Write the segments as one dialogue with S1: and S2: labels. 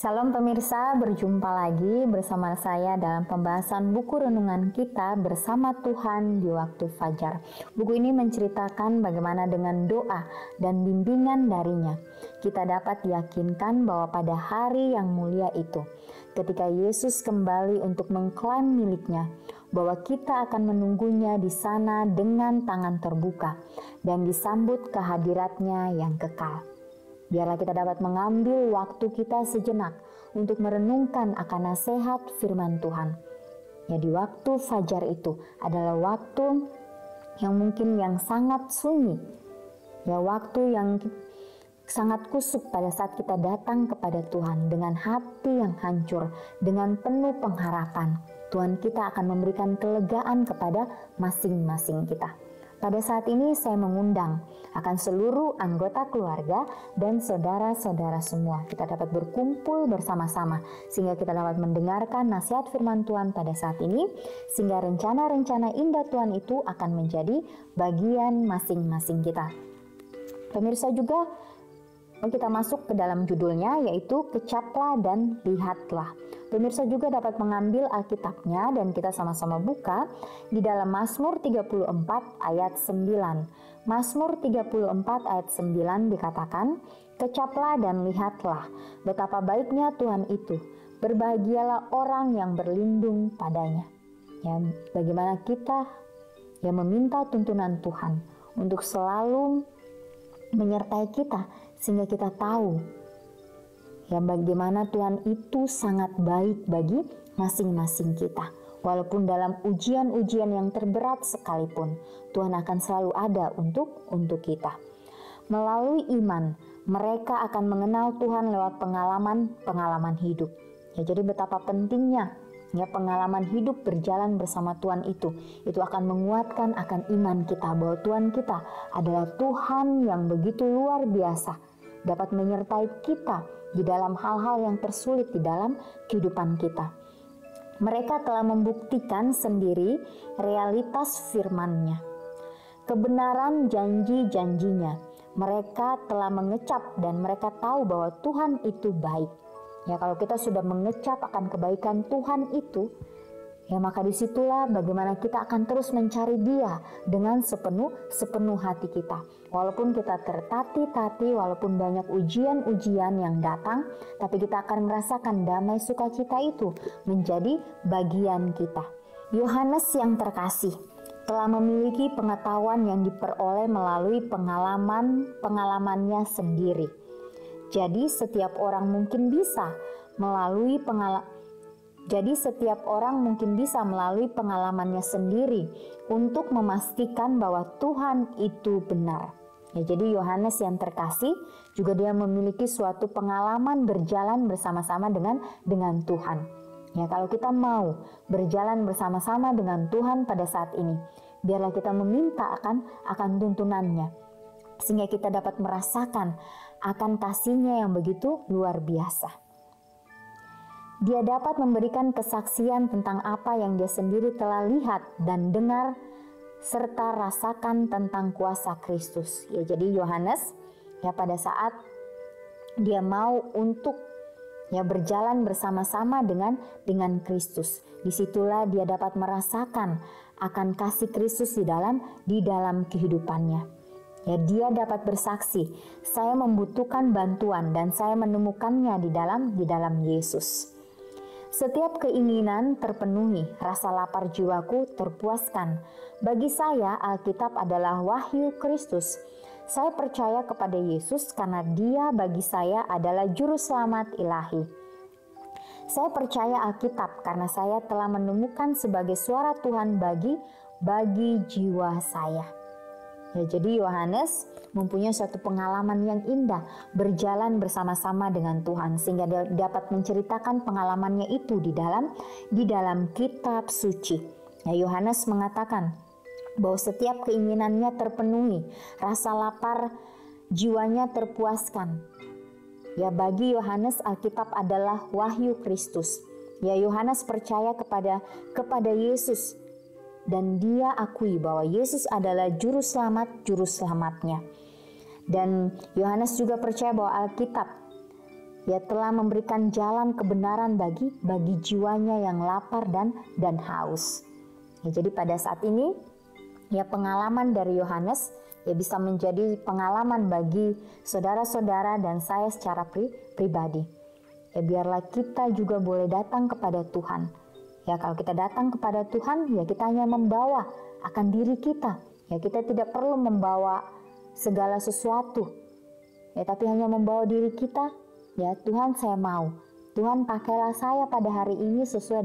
S1: Salam pemirsa, berjumpa lagi bersama saya dalam pembahasan buku renungan kita bersama Tuhan di waktu fajar. Buku ini menceritakan bagaimana dengan doa dan bimbingan darinya kita dapat diyakinkan bahwa pada hari yang mulia itu, ketika Yesus kembali untuk mengklaim miliknya, bahwa kita akan menunggunya di sana dengan tangan terbuka dan disambut kehadiratnya yang kekal. Biarlah kita dapat mengambil waktu kita sejenak untuk merenungkan akan nasihat firman Tuhan. Ya, di waktu fajar itu adalah waktu yang mungkin yang sangat sunyi. Ya, waktu yang sangat kusuk pada saat kita datang kepada Tuhan dengan hati yang hancur, dengan penuh pengharapan. Tuhan kita akan memberikan kelegaan kepada masing-masing kita. Pada saat ini saya mengundang akan seluruh anggota keluarga dan saudara-saudara semua. Kita dapat berkumpul bersama-sama sehingga kita dapat mendengarkan nasihat firman Tuhan pada saat ini, sehingga rencana-rencana indah Tuhan itu akan menjadi bagian masing-masing kita. Pemirsa, juga kita masuk ke dalam judulnya, yaitu kecaplah dan lihatlah. Pemirsa juga dapat mengambil Alkitabnya dan kita sama-sama buka di dalam Mazmur 34 ayat 9. Mazmur 34 ayat 9 dikatakan, "Kecaplah dan lihatlah betapa baiknya Tuhan itu. Berbahagialah orang yang berlindung padanya." Ya, bagaimana kita yang meminta tuntunan Tuhan untuk selalu menyertai kita sehingga kita tahu ya bagaimana Tuhan itu sangat baik bagi masing-masing kita. Walaupun dalam ujian-ujian yang terberat sekalipun, Tuhan akan selalu ada untuk kita. Melalui iman, mereka akan mengenal Tuhan lewat pengalaman hidup. Ya, jadi betapa pentingnya ya pengalaman hidup berjalan bersama Tuhan itu akan menguatkan akan iman kita bahwa Tuhan kita adalah Tuhan yang begitu luar biasa, dapat menyertai kita di dalam hal-hal yang tersulit di dalam kehidupan kita. Mereka telah membuktikan sendiri realitas firman-Nya, kebenaran janji-janjinya. Mereka telah mengecap dan mereka tahu bahwa Tuhan itu baik. Ya, kalau kita sudah mengecap akan kebaikan Tuhan itu, ya maka disitulah bagaimana kita akan terus mencari Dia dengan sepenuh hati kita. Walaupun kita tertati-tati, walaupun banyak ujian-ujian yang datang, tapi kita akan merasakan damai sukacita itu menjadi bagian kita. Yohanes yang terkasih telah memiliki pengetahuan yang diperoleh melalui pengalamannya sendiri. Jadi setiap orang mungkin bisa melalui pengalamannya sendiri untuk memastikan bahwa Tuhan itu benar. Ya, jadi Yohanes yang terkasih juga dia memiliki suatu pengalaman berjalan bersama-sama dengan Tuhan. Ya, kalau kita mau berjalan bersama-sama dengan Tuhan pada saat ini, biarlah kita meminta akan tuntunannya, sehingga kita dapat merasakan akan kasih-Nya yang begitu luar biasa. Dia dapat memberikan kesaksian tentang apa yang dia sendiri telah lihat dan dengar serta rasakan tentang kuasa Kristus. Ya, jadi Yohanes ya pada saat dia mau untuk ya berjalan bersama-sama dengan Kristus, disitulah dia dapat merasakan akan kasih Kristus di dalam kehidupannya. Ya, dia dapat bersaksi, saya membutuhkan bantuan dan saya menemukannya di dalam Yesus. Setiap keinginan terpenuhi, rasa lapar jiwaku terpuaskan. Bagi saya, Alkitab adalah wahyu Kristus. Saya percaya kepada Yesus karena Dia bagi saya adalah juru selamat ilahi. Saya percaya Alkitab karena saya telah menemukan sebagai suara Tuhan bagi jiwa saya. Ya, jadi Yohanes mempunyai suatu pengalaman yang indah berjalan bersama-sama dengan Tuhan, sehingga dia dapat menceritakan pengalamannya itu di dalam kitab suci. Ya, Yohanes mengatakan bahwa setiap keinginannya terpenuhi, rasa lapar jiwanya terpuaskan. Ya, bagi Yohanes Alkitab adalah wahyu Kristus. Ya, Yohanes percaya kepada Yesus dan dia akui bahwa Yesus adalah juru selamatnya. Dan Yohanes juga percaya bahwa Alkitab Ia telah memberikan jalan kebenaran bagi jiwanya yang lapar dan haus. Ya, jadi pada saat ini ya pengalaman dari Yohanes ya bisa menjadi pengalaman bagi saudara-saudara dan saya secara pribadi. Ya biarlah kita juga boleh datang kepada Tuhan. Ya kalau kita datang kepada Tuhan ya kita hanya membawa akan diri kita. Ya kita tidak perlu membawa segala sesuatu. Ya tapi hanya membawa diri kita. Ya Tuhan, saya mau. Tuhan, pakailah saya pada hari ini sesuai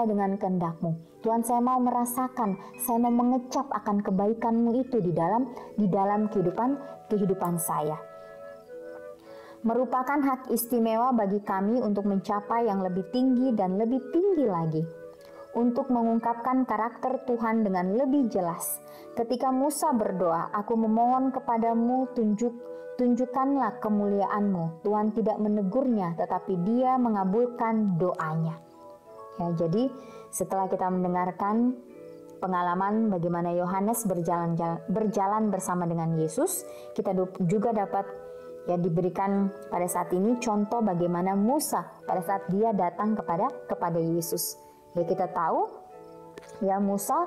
S1: dengan kehendak-Mu. Tuhan, saya mau merasakan, saya mau mengecap akan kebaikan-Mu itu di dalam kehidupan saya. Merupakan hak istimewa bagi kami untuk mencapai yang lebih tinggi dan lebih tinggi lagi. Untuk mengungkapkan karakter Tuhan dengan lebih jelas. Ketika Musa berdoa, aku memohon kepadamu, tunjukkanlah kemuliaan-Mu. Tuhan tidak menegurnya, tetapi Dia mengabulkan doanya. Ya, jadi setelah kita mendengarkan pengalaman bagaimana Yohanes berjalan bersama dengan Yesus, kita juga dapat ya diberikan pada saat ini contoh bagaimana Musa pada saat dia datang kepada Yesus. Ya kita tahu ya Musa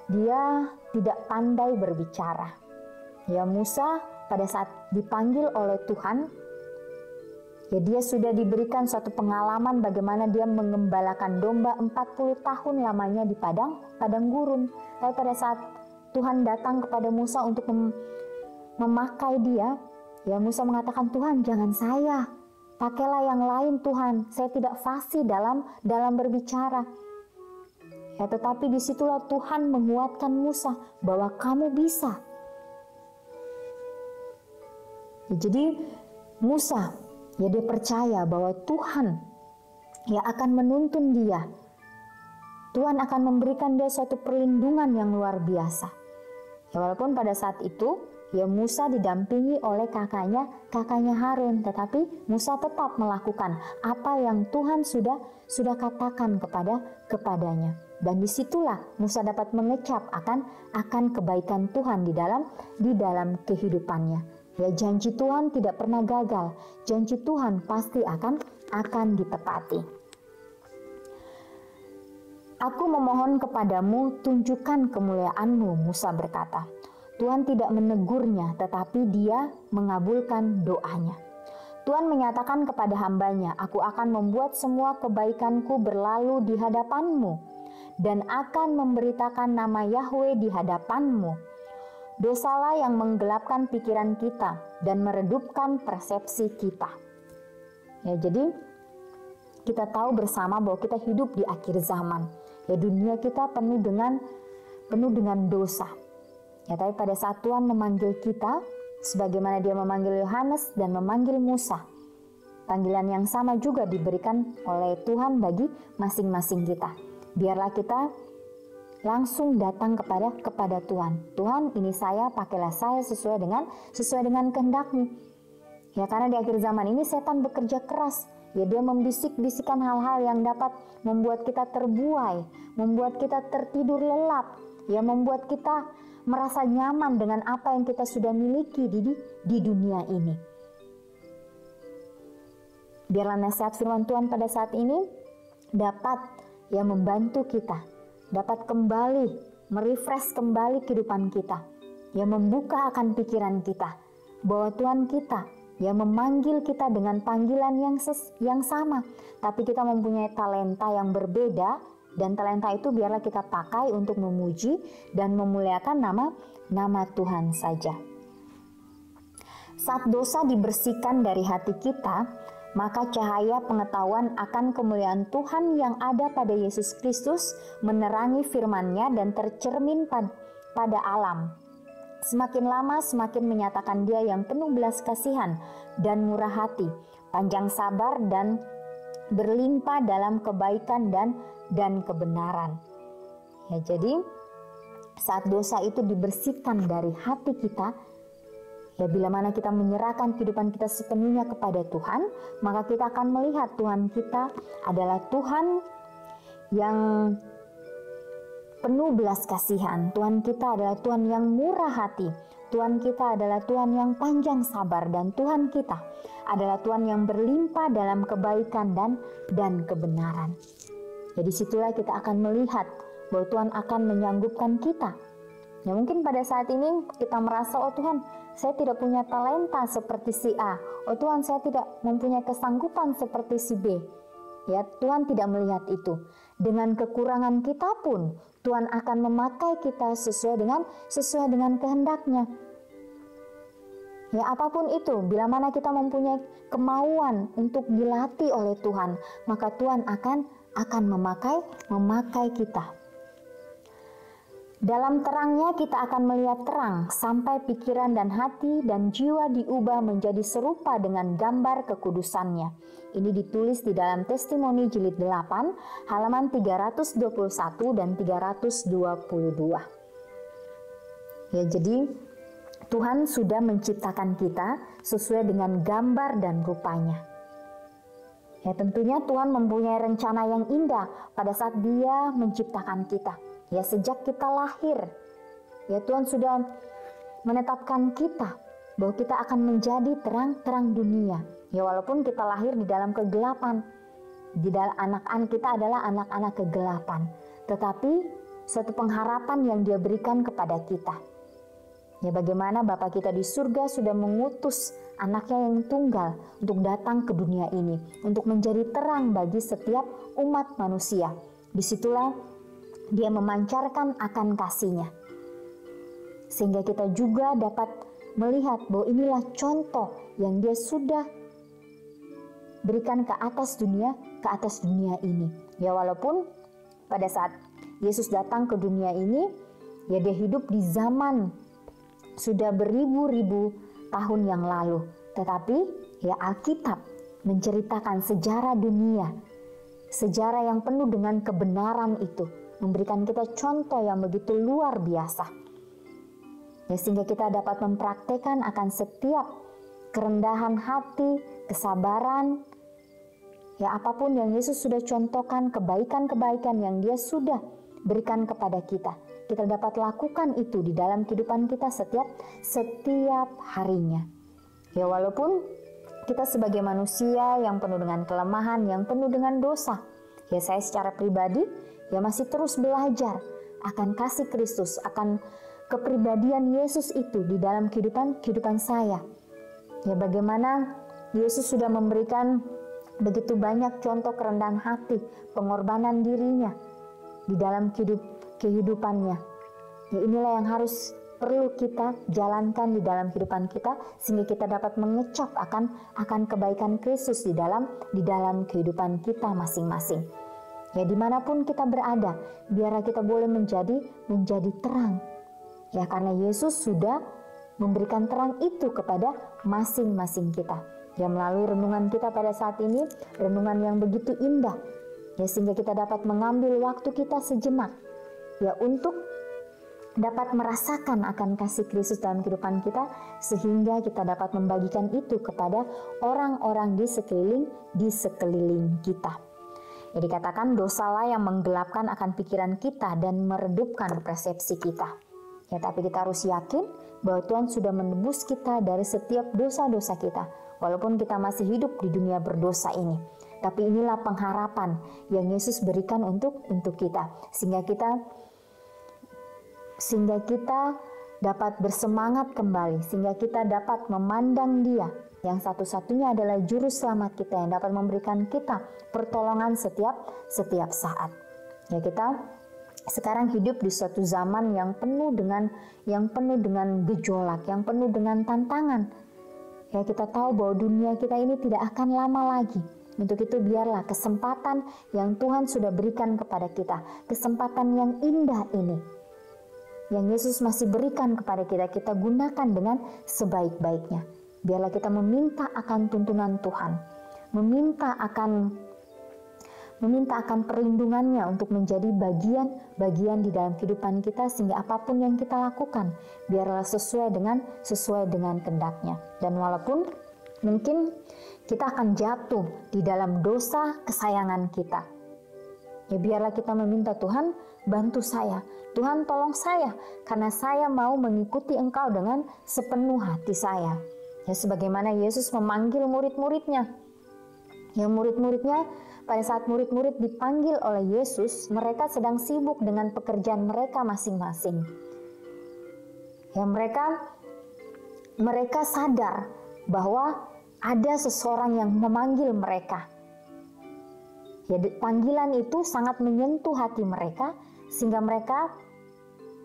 S1: dia tidak pandai berbicara. Ya Musa pada saat dipanggil oleh Tuhan, ya dia sudah diberikan suatu pengalaman bagaimana dia mengembalakan domba 40 tahun lamanya di padang gurun. Tapi pada saat Tuhan datang kepada Musa untuk memakai dia, ya Musa mengatakan, Tuhan jangan saya, pakailah yang lain Tuhan, saya tidak fasih dalam berbicara. Ya tetapi disitulah Tuhan menguatkan Musa bahwa kamu bisa. Jadi Musa ya dia percaya bahwa Tuhan ya akan menuntun dia. Tuhan akan memberikan dia suatu perlindungan yang luar biasa. Ya walaupun pada saat itu ya Musa didampingi oleh kakaknya Harun, tetapi Musa tetap melakukan apa yang Tuhan sudah katakan kepadanya. Dan disitulah Musa dapat mengecap akan kebaikan Tuhan di dalam kehidupannya. Ya janji Tuhan tidak pernah gagal. Janji Tuhan pasti akan ditepati. Aku memohon kepadamu, tunjukkan kemuliaan-Mu, Musa berkata. Tuhan tidak menegurnya, tetapi Dia mengabulkan doanya. Tuhan menyatakan kepada hambanya, aku akan membuat semua kebaikanku berlalu di hadapan-Mu, dan akan memberitakan nama Yahweh di hadapan-Mu. Dosalah yang menggelapkan pikiran kita dan meredupkan persepsi kita. Ya, jadi kita tahu bersama bahwa kita hidup di akhir zaman. Ya, dunia kita penuh dengan dosa. Ya, tapi pada saat Tuhan memanggil kita, sebagaimana Dia memanggil Yohanes dan memanggil Musa, panggilan yang sama juga diberikan oleh Tuhan bagi masing-masing kita. Biarlah kita langsung datang kepada Tuhan. Tuhan, ini saya, pakailah saya sesuai dengan kehendak-Mu. Ya, karena di akhir zaman ini setan bekerja keras. Ya, dia membisik-bisikan hal-hal yang dapat membuat kita terbuai, membuat kita tertidur lelap, ya, membuat kita merasa nyaman dengan apa yang kita sudah miliki di dunia ini. Biarlah nasihat firman Tuhan pada saat ini dapat ya membantu kita, dapat kembali merefresh kembali kehidupan kita, ya membuka akan pikiran kita bahwa Tuhan kita ya memanggil kita dengan panggilan yang sama, tapi kita mempunyai talenta yang berbeda, dan talenta itu biarlah kita pakai untuk memuji dan memuliakan nama Tuhan saja. Saat dosa dibersihkan dari hati kita, maka cahaya pengetahuan akan kemuliaan Tuhan yang ada pada Yesus Kristus menerangi firman-Nya dan tercermin pada alam. Semakin lama semakin menyatakan Dia yang penuh belas kasihan dan murah hati, panjang sabar dan berlimpah dalam kebaikan dan kebenaran. Ya, jadi saat dosa itu dibersihkan dari hati kita, ya bila mana kita menyerahkan kehidupan kita sepenuhnya kepada Tuhan, maka kita akan melihat Tuhan kita adalah Tuhan yang penuh belas kasihan. Tuhan kita adalah Tuhan yang murah hati, Tuhan kita adalah Tuhan yang panjang sabar, dan Tuhan kita adalah Tuhan yang berlimpah dalam kebaikan dan kebenaran. Jadi situlah kita akan melihat bahwa Tuhan akan menyanggupkan kita. Ya mungkin pada saat ini kita merasa, oh Tuhan, saya tidak punya talenta seperti si A. Oh Tuhan, saya tidak mempunyai kesanggupan seperti si B. Ya, Tuhan tidak melihat itu. Dengan kekurangan kita pun Tuhan akan memakai kita sesuai dengan kehendak-Nya. Ya, apapun itu, bila mana kita mempunyai kemauan untuk dilatih oleh Tuhan, maka Tuhan akan memakai kita. Dalam terangnya kita akan melihat terang sampai pikiran dan hati dan jiwa diubah menjadi serupa dengan gambar kekudusannya. Ini ditulis di dalam Testimoni jilid 8 halaman 321 dan 322. Ya, jadi Tuhan sudah menciptakan kita sesuai dengan gambar dan rupanya. Ya, tentunya Tuhan mempunyai rencana yang indah pada saat Dia menciptakan kita. Ya, sejak kita lahir, ya Tuhan sudah menetapkan kita bahwa kita akan menjadi terang-terang dunia. Ya, walaupun kita lahir di dalam kegelapan, di dalam anak-anak kita adalah anak-anak kegelapan, tetapi suatu pengharapan yang Dia berikan kepada kita. Ya, bagaimana Bapa kita di surga sudah mengutus anaknya yang tunggal untuk datang ke dunia ini, untuk menjadi terang bagi setiap umat manusia. Disitulah Dia memancarkan akan kasih-Nya, sehingga kita juga dapat melihat bahwa inilah contoh yang Dia sudah berikan ke atas dunia ini. Ya, walaupun pada saat Yesus datang ke dunia ini, ya Dia hidup di zaman sudah beribu-ribu tahun yang lalu, tetapi ya Alkitab menceritakan sejarah dunia, sejarah yang penuh dengan kebenaran itu, memberikan kita contoh yang begitu luar biasa. Ya, sehingga kita dapat mempraktekkan akan setiap kerendahan hati, kesabaran, ya apapun yang Yesus sudah contohkan, kebaikan-kebaikan yang Dia sudah berikan kepada kita. Kita dapat lakukan itu di dalam kehidupan kita setiap harinya. Ya, walaupun kita sebagai manusia yang penuh dengan kelemahan, yang penuh dengan dosa, ya saya secara pribadi ya masih terus belajar akan kasih Kristus, akan kepribadian Yesus itu di dalam kehidupan saya. Ya, bagaimana Yesus sudah memberikan begitu banyak contoh kerendahan hati, pengorbanan dirinya di dalam kehidupannya. Ya, inilah yang perlu kita jalankan di dalam kehidupan kita, sehingga kita dapat mengecap akan kebaikan Kristus di dalam kehidupan kita masing-masing. Ya, dimanapun kita berada, biarlah kita boleh menjadi terang. Ya, karena Yesus sudah memberikan terang itu kepada masing-masing kita. Ya, melalui renungan kita pada saat ini, renungan yang begitu indah. Ya, sehingga kita dapat mengambil waktu kita sejenak, ya untuk dapat merasakan akan kasih Kristus dalam kehidupan kita, sehingga kita dapat membagikan itu kepada orang-orang di sekeliling kita. Ya, dikatakan dosalah yang menggelapkan akan pikiran kita dan meredupkan persepsi kita. Ya, tapi kita harus yakin bahwa Tuhan sudah menebus kita dari setiap dosa-dosa kita, walaupun kita masih hidup di dunia berdosa ini. Tapi inilah pengharapan yang Yesus berikan untuk kita, sehingga kita dapat bersemangat kembali, sehingga kita dapat memandang Dia yang satu-satunya adalah juru selamat kita, yang dapat memberikan kita pertolongan setiap saat. Ya, kita sekarang hidup di suatu zaman yang penuh dengan gejolak, yang penuh dengan tantangan. Ya, kita tahu bahwa dunia kita ini tidak akan lama lagi. Untuk itu biarlah kesempatan yang Tuhan sudah berikan kepada kita, kesempatan yang indah ini, yang Yesus masih berikan kepada kita, kita gunakan dengan sebaik-baiknya. Biarlah kita meminta akan tuntunan Tuhan, meminta akan perlindungannya untuk menjadi bagian di dalam kehidupan kita, sehingga apapun yang kita lakukan biarlah sesuai dengan kehendak-Nya. Dan walaupun mungkin kita akan jatuh di dalam dosa kesayangan kita, Ya biarlah kita meminta, Tuhan bantu saya, Tuhan tolong saya, karena saya mau mengikuti Engkau dengan sepenuh hati saya. Ya sebagaimana Yesus memanggil murid-muridnya. Ya murid-muridnya, pada saat murid-murid dipanggil oleh Yesus, mereka sedang sibuk dengan pekerjaan mereka masing-masing. Ya mereka sadar bahwa ada seseorang yang memanggil mereka. Ya, panggilan itu sangat menyentuh hati mereka sehingga mereka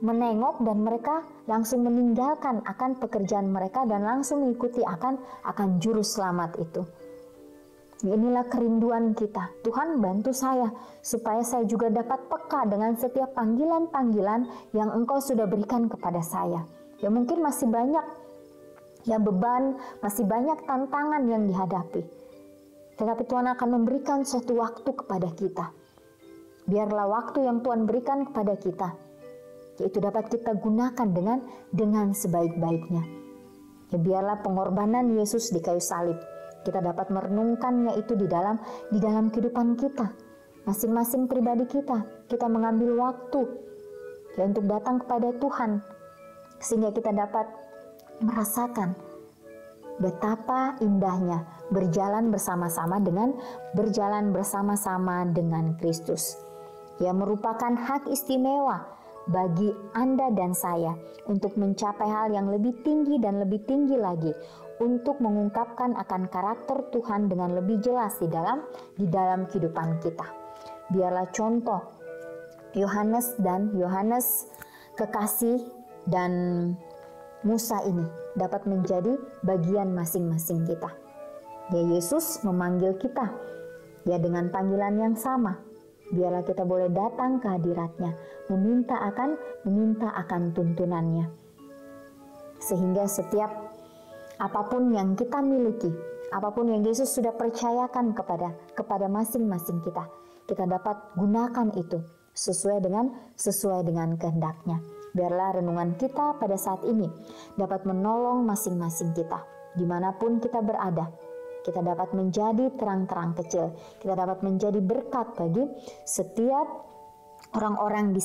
S1: menengok dan mereka langsung meninggalkan akan pekerjaan mereka dan langsung mengikuti akan juru selamat itu. Inilah kerinduan kita. Tuhan bantu saya supaya saya juga dapat peka dengan setiap panggilan-panggilan yang Engkau sudah berikan kepada saya. Ya mungkin masih banyak ya beban, masih banyak tantangan yang dihadapi. Tetapi Tuhan akan memberikan suatu waktu kepada kita. Biarlah waktu yang Tuhan berikan kepada kita, yaitu dapat kita gunakan dengan sebaik-baiknya. Ya biarlah pengorbanan Yesus di kayu salib, kita dapat merenungkannya itu di dalam kehidupan kita. Masing-masing pribadi kita mengambil waktu ya, untuk datang kepada Tuhan, sehingga kita dapat merasakan betapa indahnya berjalan bersama-sama dengan Kristus. Ya merupakan hak istimewa bagi Anda dan saya untuk mencapai hal yang lebih tinggi dan lebih tinggi lagi, untuk mengungkapkan akan karakter Tuhan dengan lebih jelas di dalam kehidupan kita. Biarlah contoh Yohanes kekasih dan Musa ini dapat menjadi bagian masing-masing kita. Ya Yesus memanggil kita ya dengan panggilan yang sama. Biarlah kita boleh datang ke hadirat-Nya, meminta akan tuntunannya. Sehingga setiap apapun yang kita miliki, apapun yang Yesus sudah percayakan kepada masing-masing kita dapat gunakan itu sesuai dengan kehendak-Nya. Biarlah renungan kita pada saat ini dapat menolong masing-masing kita. Dimanapun kita berada, kita dapat menjadi terang-terang kecil. Kita dapat menjadi berkat bagi setiap orang-orang di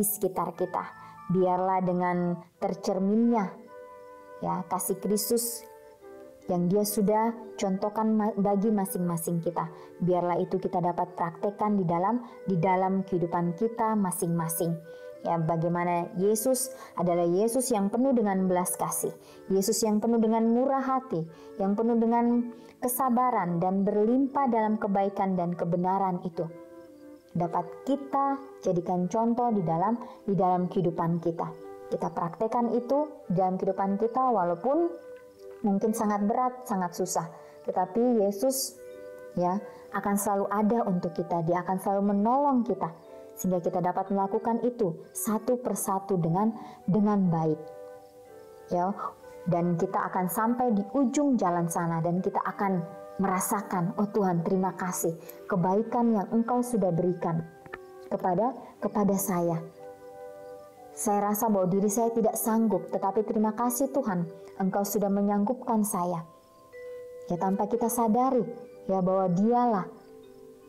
S1: sekitar kita. Biarlah dengan tercerminnya ya kasih Kristus yang Dia sudah contohkan bagi masing-masing kita. Biarlah itu kita dapat praktekkan di dalam kehidupan kita masing-masing. Ya, bagaimana Yesus adalah Yesus yang penuh dengan belas kasih, Yesus yang penuh dengan murah hati, yang penuh dengan kesabaran dan berlimpah dalam kebaikan dan kebenaran itu. Dapat kita jadikan contoh di dalam kehidupan kita. Kita praktekkan itu di dalam kehidupan kita walaupun mungkin sangat berat, sangat susah. Tetapi Yesus ya akan selalu ada untuk kita, Dia akan selalu menolong kita. Sehingga kita dapat melakukan itu satu persatu dengan baik. Ya, dan kita akan sampai di ujung jalan sana dan kita akan merasakan, oh Tuhan, terima kasih kebaikan yang Engkau sudah berikan kepada saya. Saya rasa bahwa diri saya tidak sanggup, tetapi terima kasih Tuhan, Engkau sudah menyanggupkan saya. Ya, tanpa kita sadari ya bahwa Dialah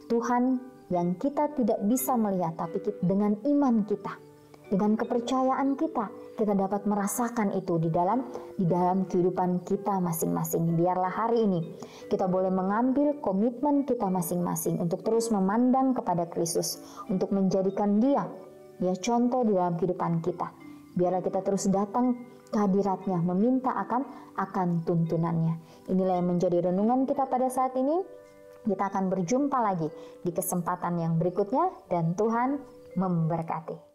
S1: Tuhan yang kita tidak bisa melihat, tapi dengan iman kita, dengan kepercayaan kita dapat merasakan itu di dalam kehidupan kita masing-masing. Biarlah hari ini kita boleh mengambil komitmen kita masing-masing untuk terus memandang kepada Kristus, untuk menjadikan Dia ya contoh di dalam kehidupan kita. Biarlah kita terus datang ke hadirat-Nya, meminta akan tuntunannya. Inilah yang menjadi renungan kita pada saat ini. Kita akan berjumpa lagi di kesempatan yang berikutnya dan Tuhan memberkati.